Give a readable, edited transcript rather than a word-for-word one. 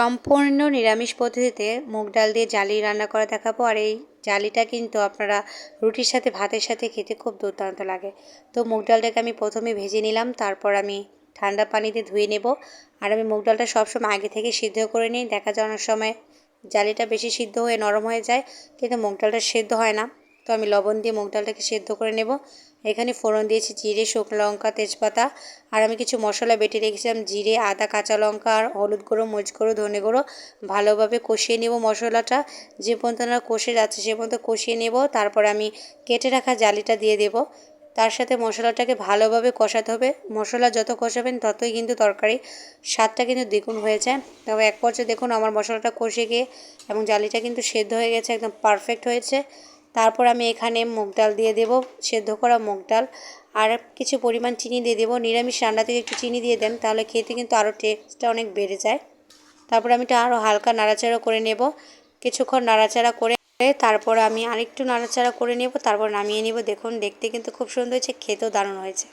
সম্পূর্ণ নিরামিষ পদ্ধতিতে মুগ ডাল দিয়ে জালি রান্না করা দেখাবো। আর এই জালিটা কিন্তু আপনারা রুটির সাথে ভাতের সাথে খেতে খুব দুর্দান্ত লাগে। তো মুগ ডালটাকে আমি প্রথমে ভেজে নিলাম, তারপর আমি ঠান্ডা পানিতে ধুয়ে নেব। আর আমি মুগ ডালটা সবসময় আগে থেকে সিদ্ধ করে নিই। দেখা যায় অনেক সময় জালিটা বেশি সিদ্ধ হয়ে নরম হয়ে যায়, কিন্তু মুগ ডালটা সেদ্ধ হয় না। তো আমি লবণ দিয়ে মুগ ডালটাকে সেদ্ধ করে নেব। এখানে ফোড়ন দিয়েছি জিরে, শুকনো লঙ্কা, তেজপাতা। আর আমি কিছু মশলা বেটে রেখেছিলাম, জিরে, আদা, কাঁচা লঙ্কা আর হলুদ গুঁড়ো, মরিচ গুঁড়ো, ধনে গুঁড়ো। ভালোভাবে কষিয়ে নেব মশলাটা। যে পর্যন্ত না কষে যাচ্ছে সে পর্যন্ত কষিয়ে নেব। তারপর আমি কেটে রাখা জালিটা দিয়ে দেব। তার সাথে মশলাটাকে ভালোভাবে কষাতে হবে। মশলা যত কষাবেন ততই কিন্তু তরকারি স্বাদটা কিন্তু দ্বিগুণ হয়ে যায়। তবে এক পর্যায়ে দেখুন আমার মশলাটা কষে গিয়ে এবং জালিটা কিন্তু সেদ্ধ হয়ে গেছে, একদম পারফেক্ট হয়েছে। তারপর আমি এখানে মুগ ডাল দিয়ে দেব, সেদ্ধ করা মুগ ডাল। আর কিছু পরিমাণ চিনি দিয়ে দেবো। নিরামিষ রান্না থেকে একটু চিনি দিয়ে দেন, তাহলে খেতে কিন্তু আরও টেস্টটা অনেক বেড়ে যায়। তারপর আমি এটা আরও হালকা নাড়াচাড়া করে নেব। কিছুক্ষণ নাড়াচাড়া করে তারপর আমি আরেকটু নাড়াচাড়া করে নেব, তারপর নামিয়ে নেব। দেখুন দেখতে কিন্তু খুব সুন্দর হয়েছে, খেতেও দারুণ হয়েছে।